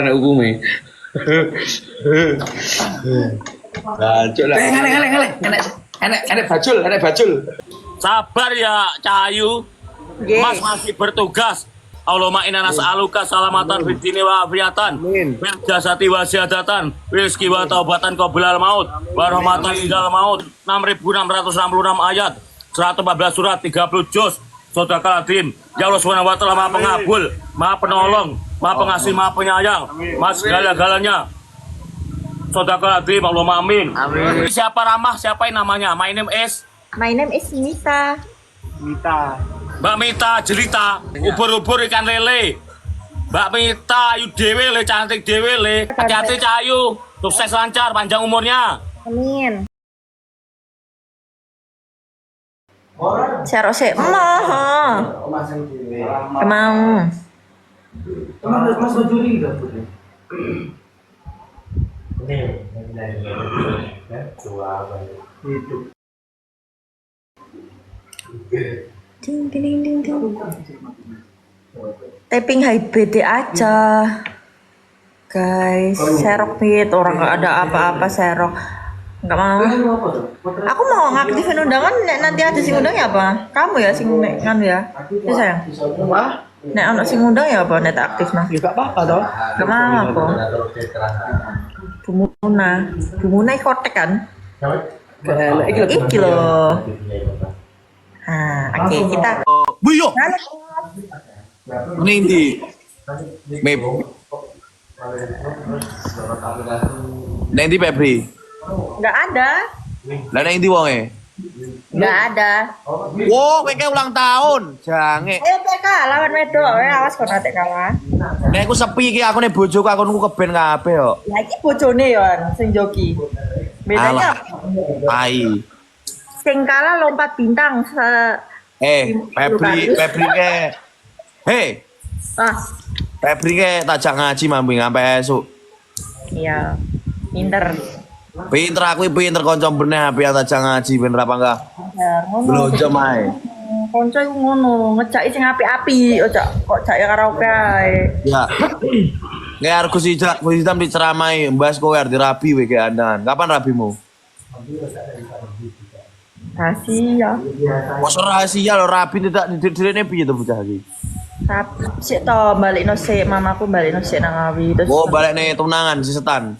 Ana hukume. Bacul lah. Enek bacul. Sabar ya Cahayu. Mas masih bertugas. Allahumma inna nas'aluka salamatan fid dini wa afiatan. Bil jasati wa syahadatan. Rizki wa taubatan qoblal maut. Wa rahmatan indal maut. 6666 ayat. 114 surat 30 juz. Sodakal Adim. Ya Allah Subhanahu wa taala Maha Pengabul, Maha Penolong, Maha Pengasih, Maha Penyayang, Maha segala-galanya. Sodakal Adim, Allahumma amin. Amin. Siapa Ramah? Siapa yang namanya? My name is Mita. Mbak Mita jelita, ubur-ubur ikan lele. Mbak Mita ayu dewe le, cantik dewe le. Hati-hati Cahayu, sukses lancar, panjang umurnya. Amin. Share sih, mau. Kemau. Ding. Taping HBD aja, guys. Serok pit, orang nggak ada apa-apa serok. Nggak mau. Aku mau ngaktifin undangan. Nanti ada sing undang ya apa? Kamu ya sing kan ya? Ya sayang. Wah, Nek anak sing undang ya apa? Nek tak aktif nah. juga apa toh? Nggak mau aku. Bumuna kotek kan? Iki loh. Oke, kita. Buyo. Nindi. Mep. Nindi Febri. Nggak ada. Lah Nindi wonge. Nggak ada. Wow, kayak ulang tahun. Jange. Ayo TK lawan Medo. Awas kok nanti kalah. Nek aku sepi iki aku nek bojoku aku nunggu keben kabeh kok. Lah iki bojone yon sing joki. Bedanya Tai. sing kalah lompat bintang Febri ke. Hei, Febri ke tajak ngaji mampu sampai esuk. Iya. Pinter. Pinter aku pinter kanca beneh api tajak ngaji bener apa enggak? Blojo mae. Kanca iku ngono, ngejaki sing apik-apik, kok jak ya karaoke ae. Ya. Nggak harus Gus Hitam diceramai, mbas kowe arep dirabi we ke andan. Kapan rabimu? Rahasia. Mosok rahasia lo rabi tidak direne piye to bocah iki? Tapi sik to balikno sik, mamaku balikno sik nang Ngawi terus. Oh, balik nih tunangan si setan.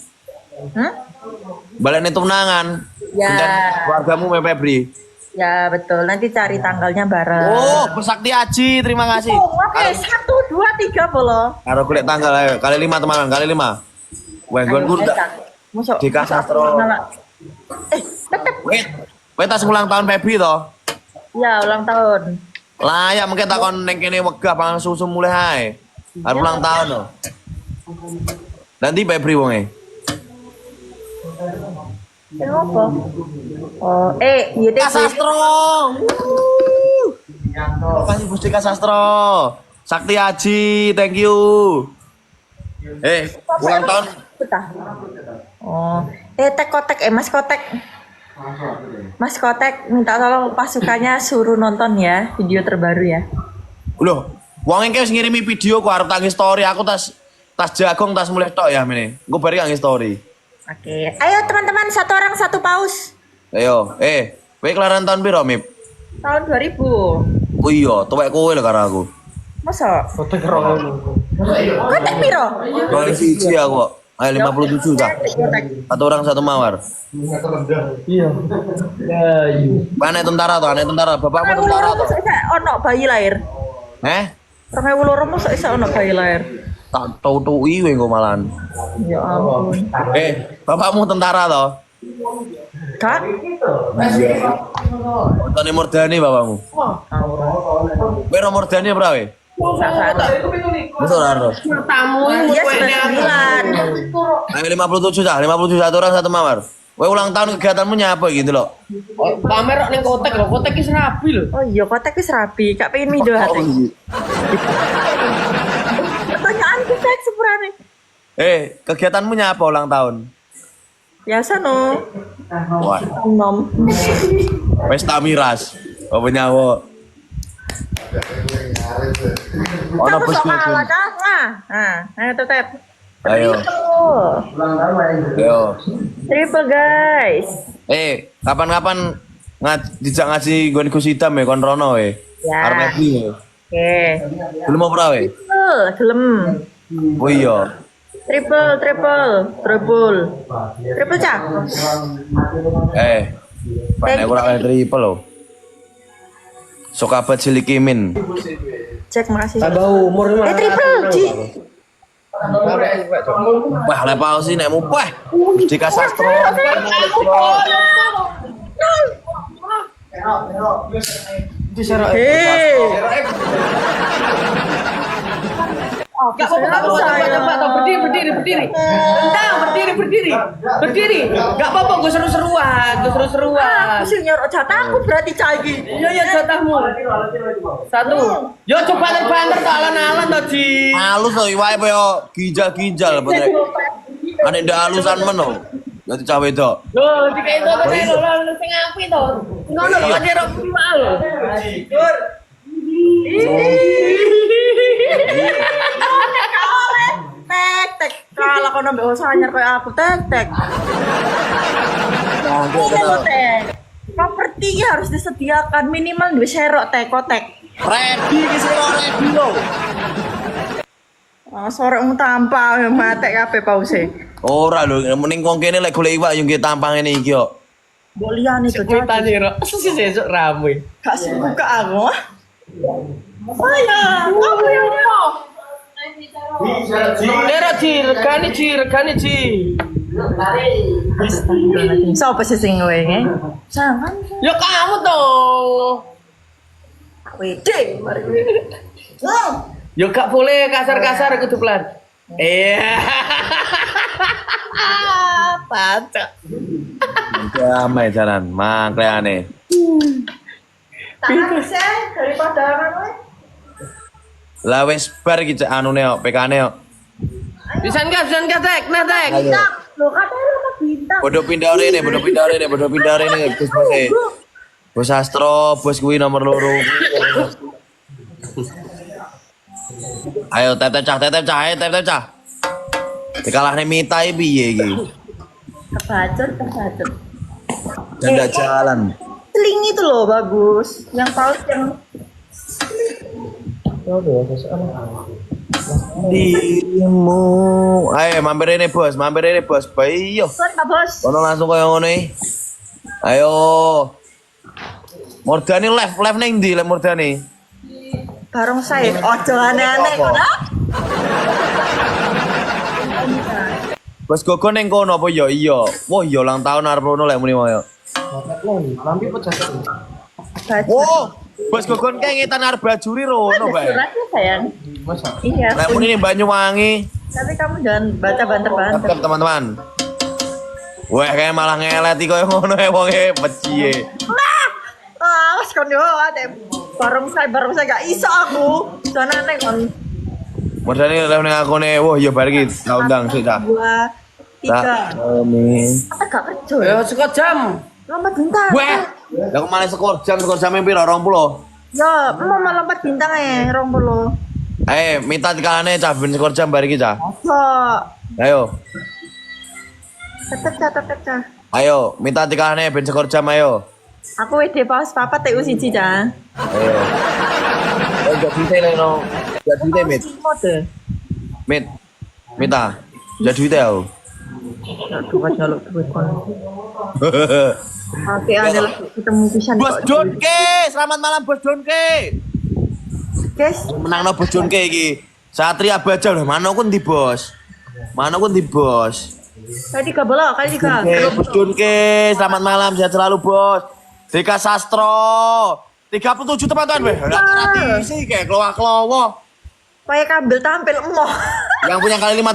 Balik nih tunangan. Ya. Keluargamu me Febri. Ya betul, nanti cari tanggalnya bareng. Oh, Bersakti Aji, terima kasih. Oh, oke, 1, 2, 3 bolo. Karo kulit tanggal ayo, kali 5 teman, kali 5. Wah, gue udah Dika Sastro. Tetep. Wait, tas ulang tahun Febri toh? Ya, ulang tahun. Layak mungkin takon neng kene wegah pangan susu mulai hai. Harus ulang tahun loh. Nanti Febri wonge. Kenapa? Oh, iya Dika Sastro. Makasih Bos Dika Sastro. Sakti Aji, thank you. Ulang tahun. Betah. Oh, Mas Kotek. Mas Kotek minta tolong pasukannya suruh nonton ya video terbaru ya. Loh, wong engke wis ngirimi video kok arep tangi story aku tas jagung tas mulai tok ya mene. Engko bari ngangi story. Oke, ayo teman-teman satu orang satu paus. Ayo, kowe kelaran tahun piro, Mip? Tahun 2000. Oh iya, tuwek kowe lho karo aku. Masa? Kotek roh. Kotek piro? Kali siji aku kok. Ayo 57 dah. Satu orang satu mawar. Iya. Mana tentara tuh? Aneh tentara. Bapakmu tentara tuh. Ono bayi lahir. 2002 masa isa ono bayi lahir. Tak tau iwe kok malahan. Ya ampun. Bapakmu tentara toh? Kak? Tony Mordani bapakmu. Kowe Mordani berapa we? Betul Arno. Dia 99. Ayo 57 dah, 57 satu orang satu mawar. Kowe ulang tahun kegiatanmu nyapa gitu loh. Pamer ning kotek lho, kotek wis rabi lho. Oh iya, kotek wis rapi. Kak pengen mido hati. Pertanyaan kita sepurane. Kegiatanmu nyapa ulang tahun? Biasa no. Wah, Nom. pesta miras. Apa nyawa? Ono bos Nah, ayo tetep. Ayo. Ayo. Triple guys. Kapan-kapan dijak ngaji nggon Gus Idam ya kon rono we. Ya. Arep ngaji ya. Oke. Belum apa we? Gelem. Oh iya. Triple cak. Pak nek ora triple lho. Sok abad silikimin. Cek makasih. Tambah umur Triple Ji. Wah, lepau sih nek mupah. Jika sastro. Hei. Gak apa-apa, berdiri. Tentang, berdiri. Gak apa-apa, gue seru-seruan. Aku sih nyorok jatahku berarti cagi. Iya, jatahmu. Satu. Yo, coba banter tak alan-alan tadi. Halus to iwae apa yo ginjal-ginjal bener. Ane ndak halusan men lho. Dadi cawe itu. Loh, jika itu lo sing api to. Ngono kok ada mal. Tek. Kalau kau nambah usaha anyar kayak aku tek. Propertinya harus disediakan minimal 2 serok kotek. Ready ki sira ready lho. Sorok tanpa mate kabeh pause. Ora lho, mending wong kene lek golek iwak yo nggih tampang ngene iki yo. Mbok liyane to Kita nih, sesuk rame. gak sih buka aku. Sayang, aku yang mau. Regani ji. Siapa sih sing kowe nge? Jangan. Ya kamu toh. Wede. Ya gak boleh kasar-kasar kudu pelan. Pacak. Damai jalan, mangkleane. Tangan sih daripada kowe. Lah wis bar iki anune yo, PK-ne yo. Bisa tek. Lo katanya lo bintang. Bodoh pindah rene, Gus Bos. Bos Astro, bos kuwi nomor 2. Ayo tep cah. Dikalahne Mita iki piye iki? Kebacot. Dan ndak jalan. Sling itu loh bagus. Yang paus yang Dirimu. Ayo mampir ini bos. Bayo. Kak bos. Kono langsung koyo ngono iki. Ayo. Mordani live ning ndi lek Mordani? Bareng saya. Ojo aneh-aneh kok. Bos Gogo ning kono apa ya? Iya. Wah, iya ulang tahun arep rono lek muni wae. Wow, bos Gogo kayak ngetan arep bajuri rono bae. Suratnya sayang. Iya. Lek muni ning Banyuwangi. Tapi kamu jangan baca banter-banter. Tetep teman-teman. Wah, kayak malah ngelet iki koyo ngono e wonge peci e. Wes kon yo ate bareng saya gak iso aku. Jangan aneh kon. Mordani live ning akune. Wah, iya bar iki tak undang sik ta. 2 3. Apa gak kerja ya? Ya sekot jam. Lompat bintang. Weh, lah kok malah skor jam yang piro 20. Ya, mau lompat bintang 20. Minta dikalane cah ben skor jam bar iki cah. Kok. Ayo. Tetep cah. Ayo, minta dikalane ben skor jam ayo. Aku WD paus papa TU siji cah. Ayo. Enggak dite no. Enggak dite mit. Mode. Mit. Minta. Enggak dite aku. Jaluk duit kon. Oke, adalah ketemu pisan. Bos Donke, selamat malam Bos Donke. Guys, Menangno Bos Donke iki. Satria Baja lho, mana ku ndi Bos? kali 3 bola, kali 3. Bos Donke, selamat malam, sehat selalu Bos. Deka Sastro. 37 teman-teman weh. Ora sih kayak klowo-klowo. Kayak kabel tampil emoh. Yang punya kali 5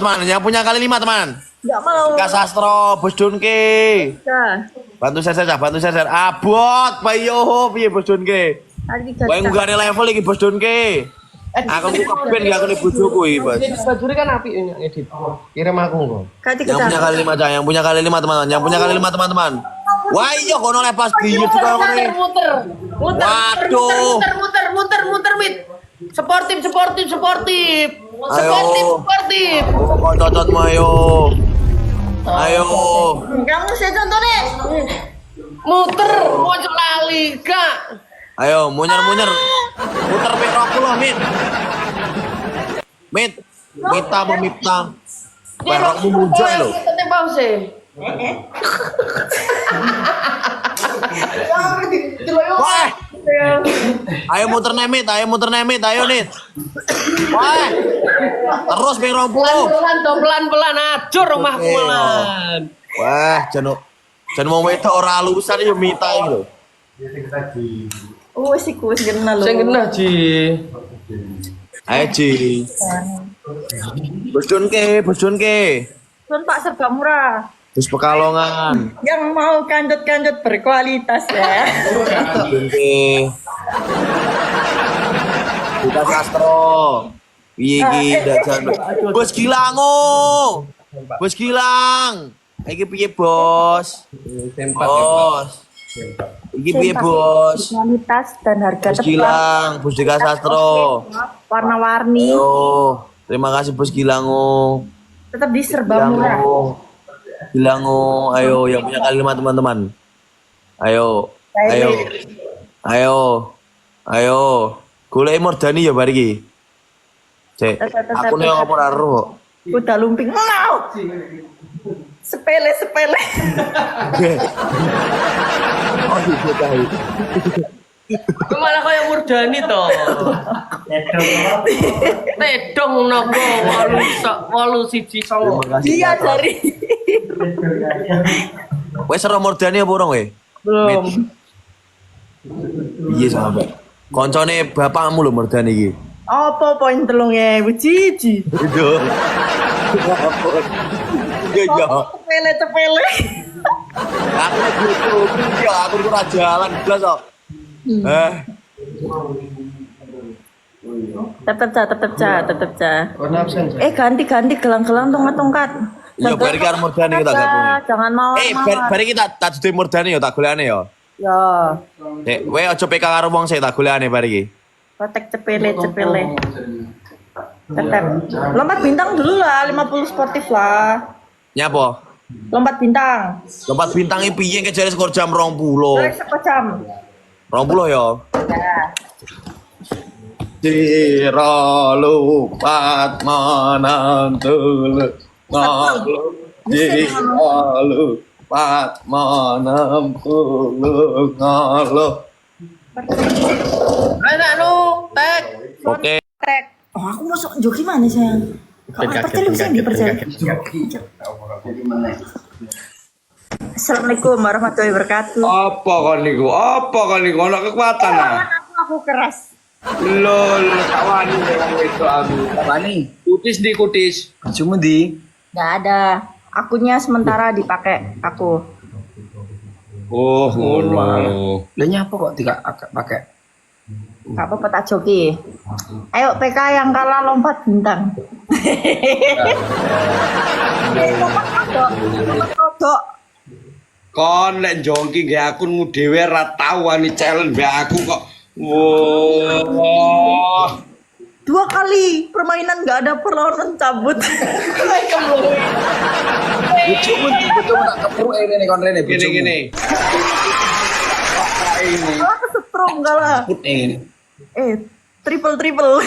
teman. Enggak mau. Deka Sastro, Bos Donke. Nah, Bantu share. Abot, payo piye Bos Donke? kali 3. Wae nggane level iki Bos Donke. Aku keben gak kene bojoku iki, Bos. Edit bajuri kan api ngedit. Kirim aku kok. Kali Yang punya 3. kali 5 aja, yang punya kali 5 teman-teman. Wah iya kono lepas giyut kok ngene. Muter. Waduh. Muter mit. Sportif. Ayo. cocotmu ayo. Ayo. Kamu saya contoh nih. Muter, pojok lali, Kak. Ayo, munyer. Muter pik 20, Mit. Mita apa Mipta? Perokmu muncul lho. Tete pause. Wah. Ayo muter Nemit, ayo Nit. Wah. Terus pik 20. Pelan-pelan ajur rumahku malan. Wah, jan mau wedok ora alusan yo Mita iki lho. Wes iku wis genah lho. Sing genah, Ji. Ayo Ji. Bos Dunke. Sun Pak serba murah. Terus Pekalongan. Yang mau kancut-kancut berkualitas ya. Dunke. Kita Sastro. Piye iki dajan. Bos Gilang. Iki piye, Bos? Bos. Iki piye, Bos? Kualitas dan harga Bos Gilang, Bos Dika Sastro. Warna-warni. Ayo, terima kasih Bos Gilang. Tetap di serba murah. Gilang, ayo yang punya kalimat teman-teman. Ayo. Golek Mordani ya bar iki. Cek, aku nek apa ora ero. Udah lumping. Mau. Sepele. Oh, iya tahu. Malah kaya Murdani to. Tedong nopo 819. Dia cari. Wes ora Mordani apa urung we? Belum. Iya sampe. Koncone bapakmu lho Mordani iki. Apa poin telungnya Cici? Itu. Ya. Sepele. Aku gitu. Ya aku ora jalan blas kok. Tetep ca. Warna absen. Ganti gelang-gelang tongkat-tongkat. Iya bari karo Mordani kita gabung. Jangan mau. Bari kita tak dudu Mordani ya tak golekane ya. Ya. We aja PK karo wong sik tak golekane bari iki. Kotek cepele. Tetep. Lompat bintang dulu lah, 50 sportif lah. Nyapa? Lompat bintang. Lompat bintang iki piye kejare skor jam 20. Sekot jam. 20 ya. Ya. Tira lupat manantul ngalu tira lupat manantul ngalu. Enak lu, tek. Oke. Tek. Oh, aku masuk joki mana sayang? Percaya bisa dipercaya. Assalamualaikum warahmatullahi wabarakatuh. Apa kon niku? Ana kekuatan ah. Aku keras. Lol, kawani wong wedok aku. Kawani. Kutis. Cuma di. Nggak ada. Akunya sementara dipakai aku. Oh, ngono. Lah nyapa kok tidak pakai? Gak apa-apa tak joki. Ayo PK yang kalah lompat bintang. Lompat kodok. Kon lek jongki nggih akunmu dhewe ra tau wani challenge mbek aku kok. Wah. 2 kali permainan nggak ada perlawanan cabut. Cuma tak kepruk ini kon rene gini. Kalah kesetrum kalah. Put ini. Triple. Triple.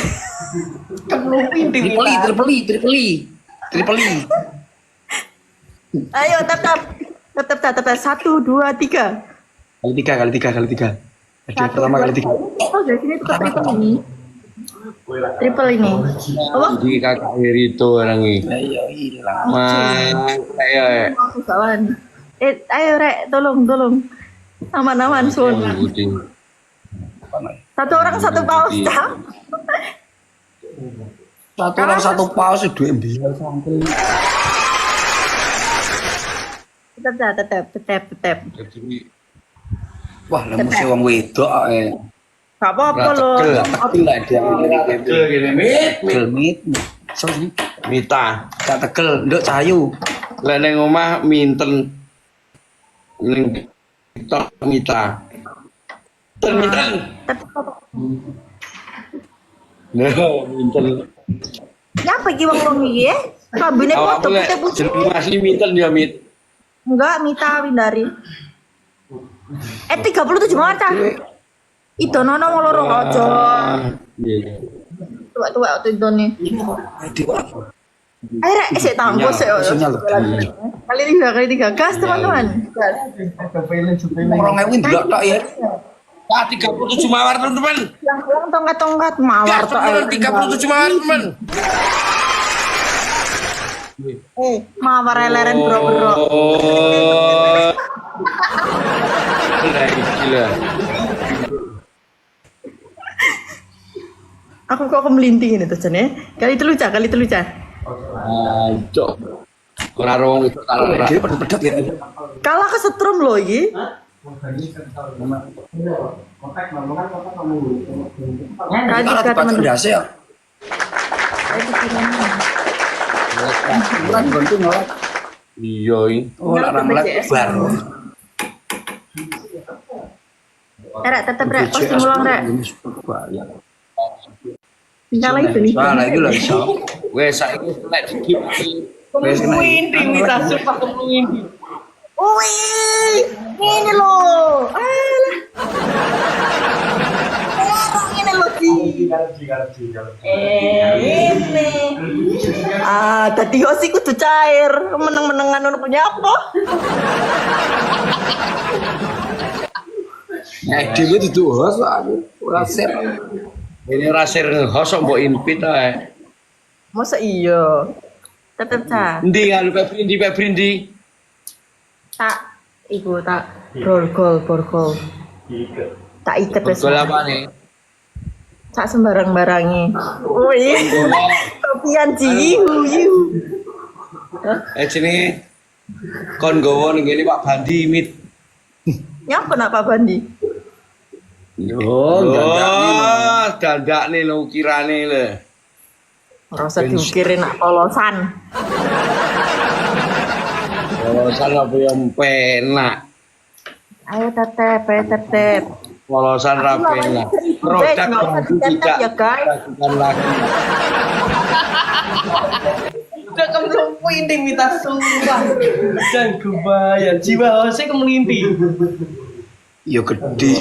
Ayo tetap 1, 2, 3. Kali tiga. Pertama kali 3. Oh, dari sini tukar triple ini. Triple ini. Apa? Jadi kakak itu orang ini. Ayo hilang. Ayo. Aku kawan. Ayo Rek, tolong. Aman Sun. Satu orang satu paus. Satu orang satu paus duit biar sampai. Tetap. Wah, lemu sih wong wedok Gak apa-apa loh. Tegel lah dia mit. Sorry. Mita, Tak tegel, nduk cahayu. lek ning omah minten ning TikTok Mita. Minten. Nah, minten. Ya pergi wong iki ya? Kabine Awak foto lek putih-putih. jeneng asli Miten ya Mit. Enggak, Mita Windari. 37 Maret ah. Itu nono ngoloro aja. Iya. Tua-tua waktu itu nih. Ayo rek, saya tampol sih. Kali tiga gas teman-teman. Gas. Orang ngewin delok tok ya. Ah 37 mawar teman-teman. Yang tongkat-tongkat mawar tok. 37 mawar teman. Mawar leren bro-bro. Oh. Gila. Aku kok kemelinting ini tuh Jan ya. Kali itu lucu. Cok. Ora rong itu kalah. Dia pedot ya. Kalah kesetrum loh iki. Tadi kata teman. ya. Iya, oh larang lek bar. Rek tetep rek pasti mulang rek. Tinggal itu nih. Salah itu lah iso. Wes saiki lek dikip. Wes kena. Wih, ini loh. Alah. Ini loh Ci. Ini. Tadi hosi kudu cair. Meneng-menengan ono punya apa? Dhewe dudu host aku. Ora share. Ini ora share host kok mbok invite ae. Masa iya? Tetep ta. Endi karo Pebrindi? Tak borgol. Tak iket wis. Betul apa nih? Tak sembarang-barangi. Wih. Kopian Ci. Jenenge kon gowo ning kene Pak Bandi Mit. Nyapa nak Pak Bandi? Yo, dandakne lho ukirane lho. Ora usah diukirin nak polosan. Polosan apa yang penak. Ayo tetep. Polosan ra penak. Produk baru tidak ya guys. lakukan lagi. Udah kamu pointing minta sumpah. Dan kebayang jiwa saya kemelinti. Yo gede.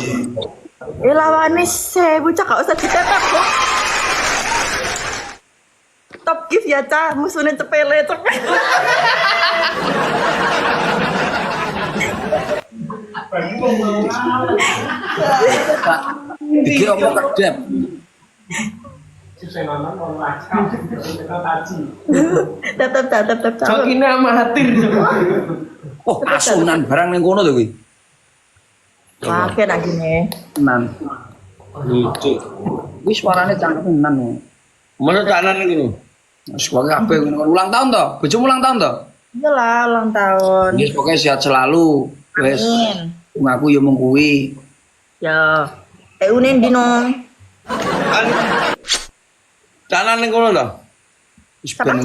Lawane se bocah gak usah ditetap kok. Top gift ya cah, musuhnya cepele. Iki opo kedep? Tetep. Jok ini amatir. Oh, asunan barang ning kono to kuwi. Pakai nak gini. Nan. Lucu. Wis suarane cangkem tenan. Masa canan iki. Wis pokoke kabeh ulang tahun to? Bojomu ulang tahun to? Iyalah ulang tahun. Wis pokoke sehat selalu. Wis. Aku yo mung kuwi. Ya. Unen dino. Canan ning kono to? Wis ben.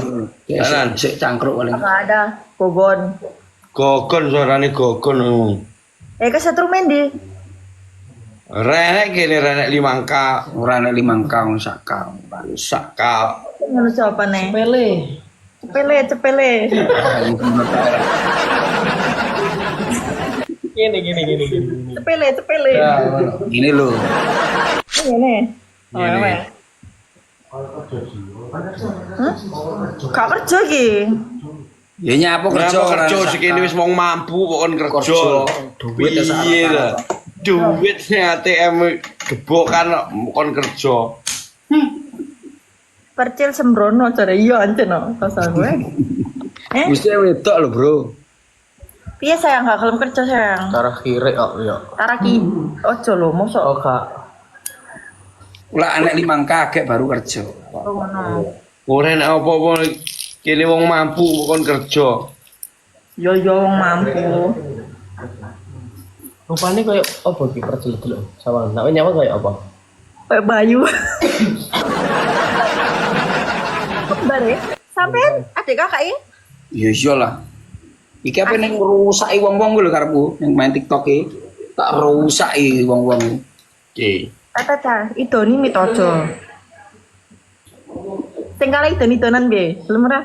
Canan. Sik cangkruk paling. Enggak ada. Gogon. Gogon suarane gogon. Kesetrumen di. Renek kene renek 5K, ora nek 5K sakal, sakal. Ngono jawabane. Cepele. Gini. Cepele. Ini lho. Ini. Ini. Gak kerja iki. Ya nyapu kerja sikene wis wong mampu kok kon kerja. Duit piye lho. Duit ATM gebokan kon kerja. Percil sembrono jare iya ancen no pasal gue. Mesti wedok lho, Bro. Piye sayang gak kelem kerja sayang? Cara kiri kok ya. Taraki. Ojo lho mosok. Oh gak. Lah anek 5K agek baru kerja. Ngono. Ora nek apa-apa kene wong mampu kon kerja. Yo wong mampu. Rupane koyo apa iki percil dulu. Sawan. Nek nyawa koyo apa? Kayak Bayu. Bare, sampean adik kakak ya? Ya iyalah. Iki apa ning ngrusaki wong-wong lho karepku ning main TikTok iki. Tak rusaki wong-wong. Oke. Tata, idoni mitojo. Sing kala idoni-idonan piye? Belum ora?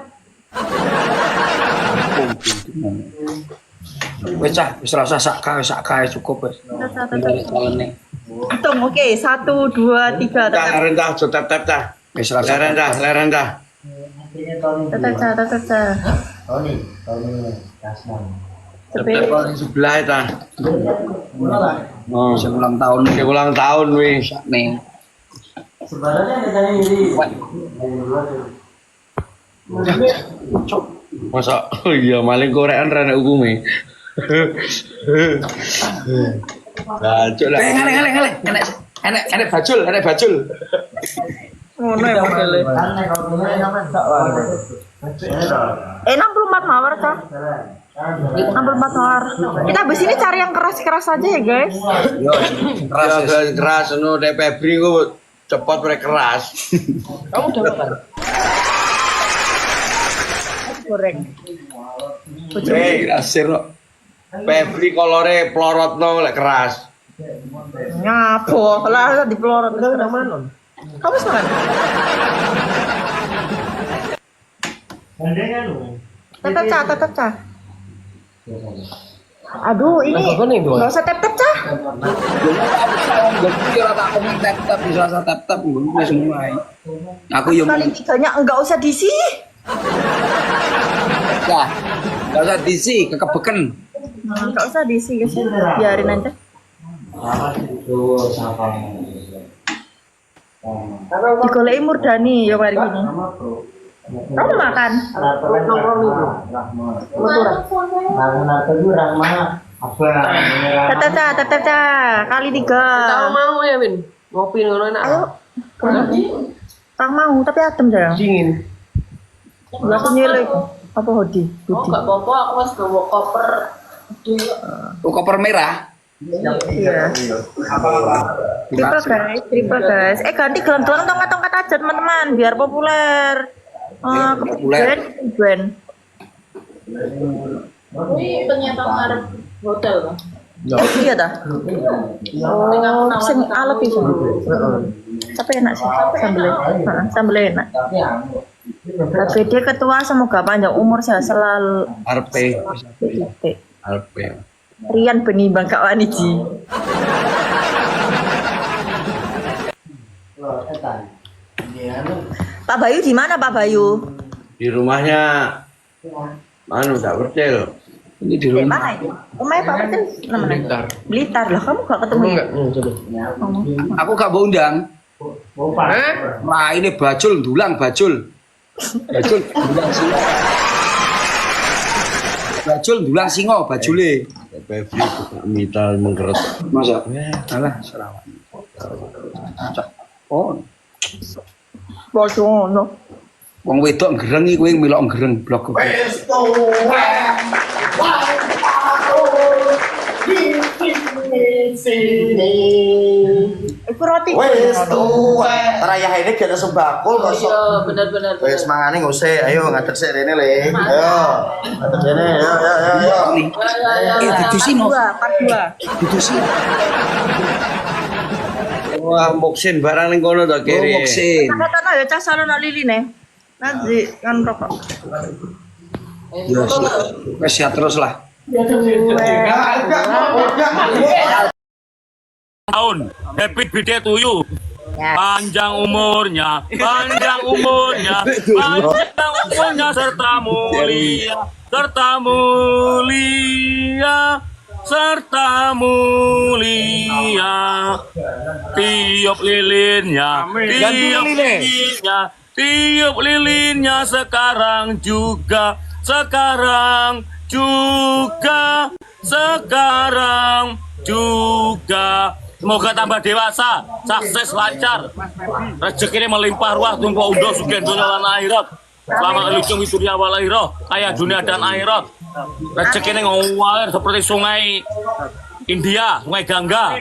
Wis cah, wis rasa sak kae cukup wis. Hitung, oke. 1, 2, 3. Leren dah, tep dah. Wis rasa. Leren dah. Tetep, cah. Tep paling sebelah ta. Oh, Ulang tahun ke ulang tahun wi. nih. Masa oh iya maling korean rene hukume. Bacul lah. Enek bajul. Ngono ya modele. 64 mawar, Cah. 64 mawar. Kita habis ini cari yang keras-keras aja ya, guys. Yo, Keras no nek Febri ku cepot rek keras. Kamu udah makan? Goreng. Asir kok. Febri kolore plorotno lek keras. Ngapo? Lah di pelorot. Udah mana? Kamu makan? Tetep, Cah. Aduh, ini Apa nih, Bos? nggak usah tep-tep, Cah. Jadi ora tak komen tap bisa rasa tap wis mulai. Aku yo Kali tiganya nggak usah diisi. ya. Enggak usah diisi kekebeken. Nggak usah diisi, guys. Biarin aja. Digoleki Murdani ya hari ini. Kamu makan? Tetep, Cah. Kali 3. Tahu mau ya, Min? Ngopi ngono enak. Ayo. Kang mau, tapi adem sayang. Dingin. Aku nyelek. Apa Hodi? Oh, gak apa-apa, aku harus bawa koper. Koper merah. Iya. Triple guys. Ganti gelang-gelang tongkat-tongkat aja teman-teman, biar populer. Populer. Brand. Ini ternyata ngarep hotel kan? Iya dah. Oh, sing alep itu. Tapi enak sih, sambelnya enak. BD ketua semoga panjang umur sehat selalu. Arpe. Titik. Arpe. Rian benimbang Kak Waniji. Pak Bayu di mana Pak Bayu? Di rumahnya anu tak percel. Ini di Di rumah. mana itu? Rumahnya Pak Perten namanya? Blitar lah, kamu gak ketemu ya? Coba. Aku gak mau undang. Nah, ini bajul dulang bajul. Bajul dulang singo. Bajul dulang singo bajule. Febri minta mengkeret. Masa? Alah, Sarawak. Oh, Bosono. wong wedok nggerengi kowe melok nggereng blok. Iku roti. Wes tuwe. Raya ini gak ada sembako kok. Iya, benar-benar. Wes mangane ngose, ayo ngadeg sik rene le. Ayo. Ngadeg rene, ayo. Didusi no. Part 2. Didusi. Wah, moksin barang ning kono to kiri. Moksin. Kata ya cah salono lili nih. Nanti kan rokok. Ya, wes ya terus lah. Tahun, happy birthday to you. Ya. Panjang umurnya, panjang umurnya, panjang umurnya serta mulia, serta mulia, serta mulia. Tiup lilinnya, tiup lilinnya, tiup lilinnya sekarang juga, sekarang juga, sekarang juga. Semoga tambah dewasa, sukses, lancar, rezeki ini melimpah ruah, tumpah undoh, sugen dunia lan akhirat. Selamat ujung dunia wal akhirat, kaya dunia dan akhirat. Rezeki ini ngalir seperti sungai India, sungai Gangga.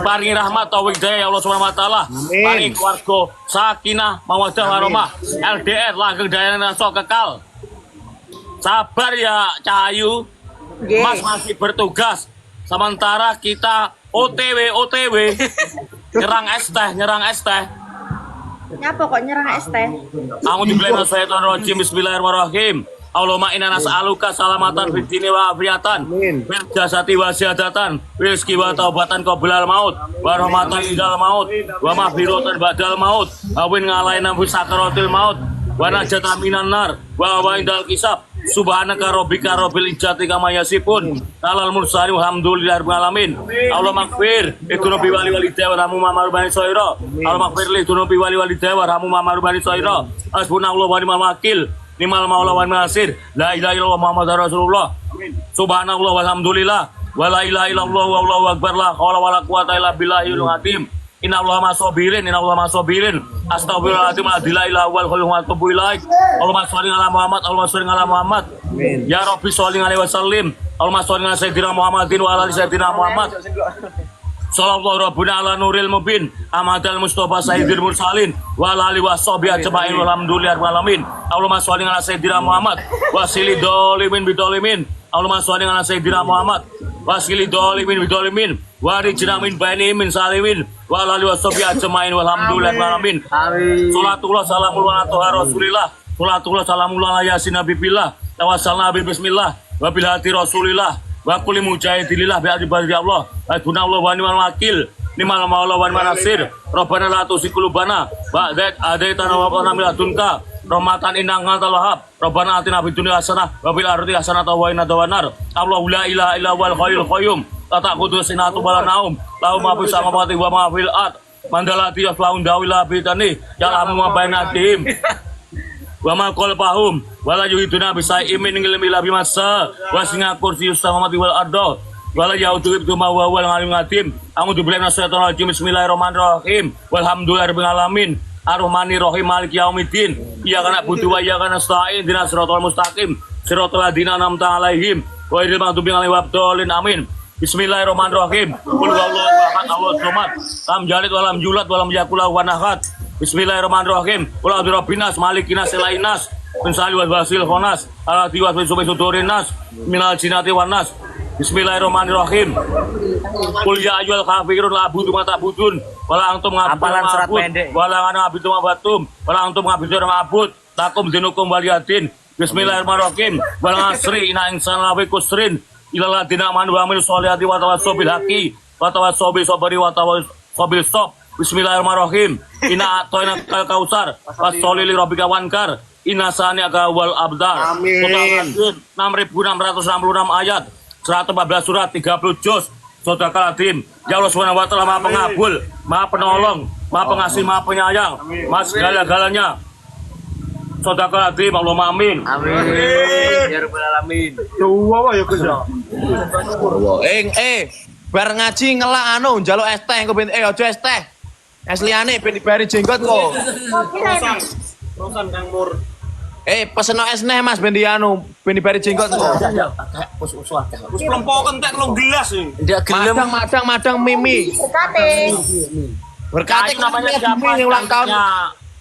Paringi rahmat taufik hidayah ya Allah Subhanahu wa taala. Paringi keluarga sakinah, mawaddah warahmah, LDR langgeng daya dan sok kekal. Sabar ya Cahayu. Mas masih bertugas. Sementara kita OTW nyerang es teh. Nyapa kok nyerang es teh? Aku dibilang syaitan rajim. Bismillahirrahmanirrahim. Allahumma inna nas'aluka salamatan fid dini wa afiatan fil jasati wa syahadatan rizki wa taubatan qablal maut wa rahmatan indal maut wa maghfiratan ba'dal maut awin ngalaina fi sakaratil maut wa najatan minan nar wa indal kisab subhanaka rabbika rabbil izzati kama yasifun alal mursalin walhamdulillahi rabbil alamin. Allahumma ighfir lidunubi wali walidayya warhamhum ma bani soira. Allahumma ighfir lidunubi wali walidayya warhamhum ma bani soira. Hasbunallahu wa ni'mal wakil. Nimal maula wal nasir. La ilaha illallah Muhammadar Rasulullah. Subhanallah walhamdulillah. Wa la ilaha illallah wallahu akbar. La haula wala quwata illa billahil azim. Innallaha masabirin. Innallaha masabirin. Astagfirullahaladzim. La ilaha wal khaliqu wa atubu ilaik. Allahumma sholli ala Muhammad. Allahumma sholli ala Muhammad. Ya Rabbi sholli alaihi wasallim. Allahumma sholli ala sayyidina Muhammadin wa ala ali sayyidina Muhammad. Sallallahu rabbuna ala nuril mubin amadal mustafa sayyidil mursalin wa ala alihi washabihi ajma'in walhamdulillahi rabbil alamin. Allahumma sholli ala sayyidina Muhammad wasili dolimin bidolimin. Allahumma sholli ala sayyidina Muhammad wasili dolimin bidolimin wa rijna min baini min salimin wa ala alihi washabihi ajma'in walhamdulillahi rabbil alamin. Amin. Salatullah salamullah ala rasulillah. Salatullah salamullah ala yasin nabibillah. Tawassalna bi bismillah wa bil hati rasulillah. Wa kulli mujahidillah bi ibadi Allah. Hasbunallahu wa ni'mal wakil. Ni'mal maula wa ni'mal nasir. Rabbana la tuzigh qulubana ba'da idh hadaytana wa hab lana min ladunka rahmatan innaka antal wahhab. Rabbana atina fid dunya hasanah wa fil akhirati hasanah wa qina adzabannar. Allahu la ilaha illa huwal hayyul qayyum. La ta'khudhuhu sinatun wa la naum. Lahu ma fis samawati wa ma fil ard. Mandalati yaflaun dawila bitani. Ya'lamu ma baina aydihim wa ma qalbahum wala yuhiduna bisai'in min ilmi illa bimasa wasi'a kursiyyus samawati wal ardo wala yaudu ibtu ma huwa wal alim hakim. A'udzu billahi minasyaitonir rajim. Bismillahirrahmanirrahim. Walhamdulillahi alamin. Ar-Rahmanir Rahim. Maliki yaumiddin. Iyyaka na'budu wa iyyaka nasta'in. Ihdinas siratal mustaqim. Siratal ladzina an'amta 'alaihim ghairil maghdubi 'alaihim waladdallin. Amin. Bismillahirrahmanirrahim. Qul huwallahu ahad, Allahus samad, lam yalid wa lam yulad wa lam yakul lahu kufuwan ahad. Bismillahirrahmanirrahim. Qul a'udzu birabbin nas, malikin nas, ilahin nas, min syarri waswasil khannas, alladzi yuwaswisu fi sudurin nas, minal jinnati wan nas. Bismillahirrahmanirrahim. Qul ya ayyuhal kafirun la a'budu ma ta'budun wa la antum ma'budun wa la ana a'budu ma ta'budun wa la antum ma'budun ma a'bud lakum dinukum waliyadin. Bismillahirrahmanirrahim. Wal 'asri inna insana lafi khusrin illa alladziina amanu wa 'amilus sholihati wa tawassaw bil haqqi wa tawassaw bis sabri wa tawassaw bis sabr. Bismillahirrahmanirrahim. Inna a'tayna kal kautsar fasholli li rabbika wankar. Inna sani'aka wal abdar. Amin. 6.666 ayat, 114 surat, 30 juz. Sadaqal adzim. Ya Allah Subhanahu wa taala Maha Pengabul, Maha Penolong, Maha Pengasih, Maha Penyayang, Maha segala-galanya. Sadaqal adzim. Allahumma amin. Amin. Ya rabbal alamin. Bar ngaji ngelak anu njaluk es teh engko ben aja es teh. Es liyane ben dibari jenggot kok. Rosan Kang Mur. Peseno es neh Mas ben di anu ben dibari jenggot kok. Wis plompoken tek 3 gelas iki. Ndak gelem. Madang mimi. Berkate. Berkati Namanya siapa? yang ulang tahun.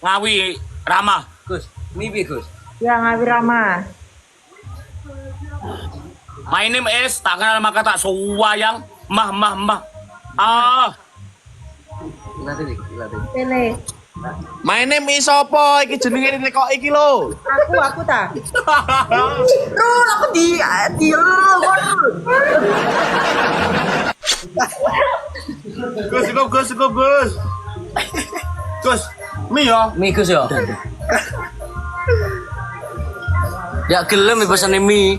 Ngawi Ramah. Gus, mimpi Gus. Ya Ngawi Rama. My name is tak kenal maka tak suwayang mah. Latih. Tele. My name is apa? Iki jenenge kok iki lho. Aku ta. Rul aku di Gus. Gus, mi ya. Mi Gus ya. Ya gelem pesane mi.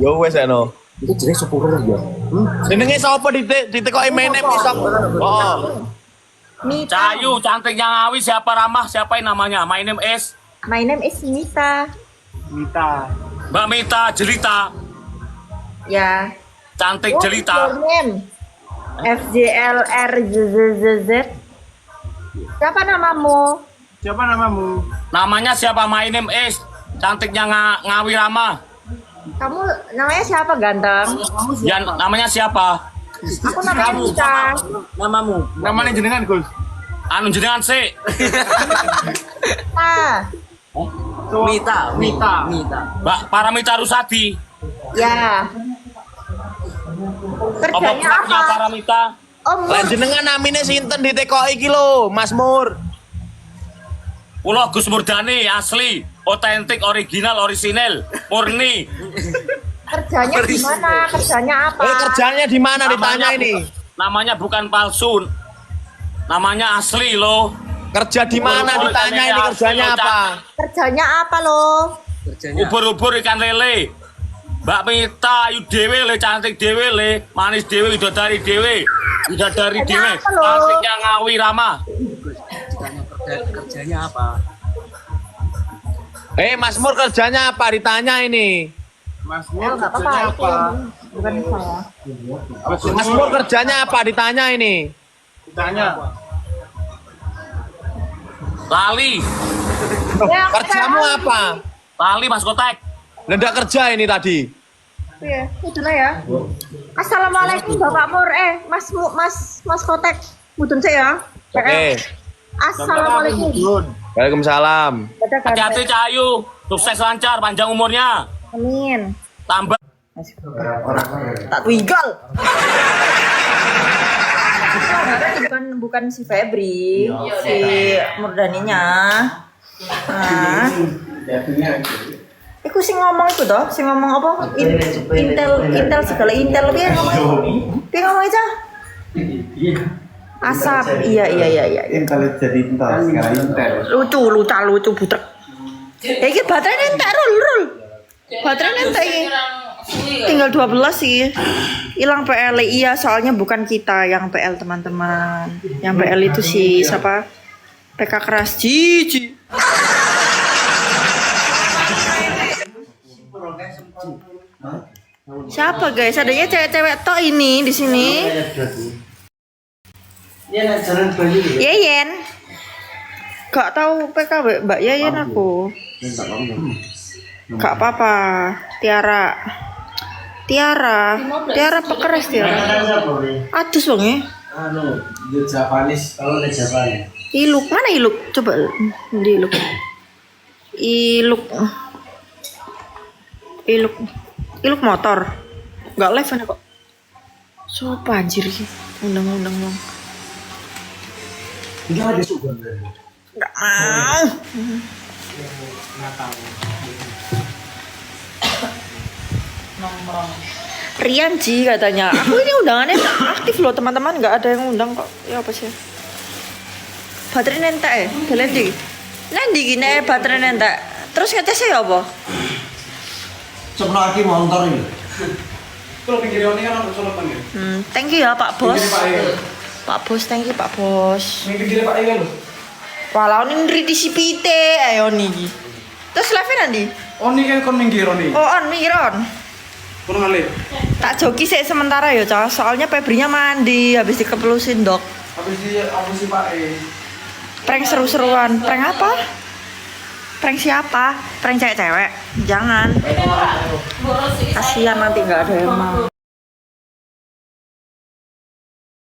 Yo wes eno. Iki jenenge sepuro ya. Jenenge sapa ditekoki my name is apa? Oh. Mita. Cayu cantiknya Ngawi, siapa Ramah, siapa yang namanya? My name is My name is Mita. Mbak Mita Jelita. Ya. Cantik What is Jelita. your name? FJLRZZZ. Siapa namamu? Namanya siapa? My name is cantiknya Ngawi Ramah. Kamu namanya siapa ganteng? Ya, namanya siapa? Aku namanya Mita. Namanya jenengan Gus. Anu jenengan sih. Mita. Mbak Paramita Rusadi. Ya. Apa Kerjanya punya apa? Paramita? Om. Lah jenengan namine sinten ditekoki iki lho, Mas Mur. Pulau Gus Murdani asli, otentik, orisinil, murni. Kerjanya di mana? Kerjanya apa? Kerjanya di mana ditanya ini? Namanya bukan palsu. Namanya asli loh. Kerja di mana ditanya ini kerjanya apa? Kerjanya apa loh? Ubur-ubur ikan lele. Mbak Mita ayu dewe le, cantik dewe le, manis dewe, bidadari dewe. Bidadari dewe, Apa lo? cantiknya Ngawi Rama. Kerjanya apa? Mas Mur kerjanya apa ditanya ini? Mas Nggak apa-apa, itu bukan saya. Mas Mur kerjanya apa ditanya ini? Lali, Ya, Kerjamu apa? Lali Mas Kotek. Nggak kerja ini tadi. Iya, itu ya. Assalamualaikum Bapak Mur, Mas Kotek, mudun saya. Oke. Assalamualaikum. Waalaikumsalam. Hati-hati Cahayu, sukses lancar, panjang umurnya. Amin. Tambah. Tak twigal. Bukan si Febri, si Murdaninya. Nah. Iku sing ngomong itu toh, sing ngomong apa? Intel segala intel piye ngomong? Piye ngomong aja? Asap. Iya. Intel jadi intel sekarang intel. Lucu butrek. Iki baterainya entek rul. Baterainya entek iki. Tinggal 12 sih. Hilang PL. Iya, soalnya bukan kita yang PL, teman-teman. Yang PL itu si siapa? PK keras Cici. Siapa guys? Adanya cewek-cewek tok ini di sini. Yeyen. Gak tahu PKW Mbak Yeyen aku. Gak apa-apa. Tiara pekeras Tiara. Adus bang ya. Japanis, kalau ada Japanis. Iluk mana Iluk? Coba di Iluk motor. Gak live kan kok. Sopo anjir sih. Undang-undang dong. Enggak ada sugan. Gak mau. Rian Ji katanya. Aku ini undangannya aktif loh teman-teman. Gak ada yang undang kok. Ya apa sih? Baterai nentek ya? Dalendi. Nanti gini baterai nentek. Terus ngetesnya ya apa? Sebelum lagi motor ini. Kalau pinggir ini kan ada solotan ya. Thank you ya Pak Bos. Pinggir Pak Iwan. Pak Bos, thank you Pak Bos. Ini pinggir Pak Iwan loh. Walau ini ngeri di sipite ayo nih. Terus live nanti. Oh ini kan kon minggir nih. Oh on miron. Kon ngalih. Tak joki sih sementara ya Cah. Soalnya Febrinya mandi habis dikepelusin dok. Habis di aku si Pak E. Prank seru-seruan. Prank apa? Prank siapa? Prank cewek-cewek. Jangan. Kasihan nanti nggak ada yang mau.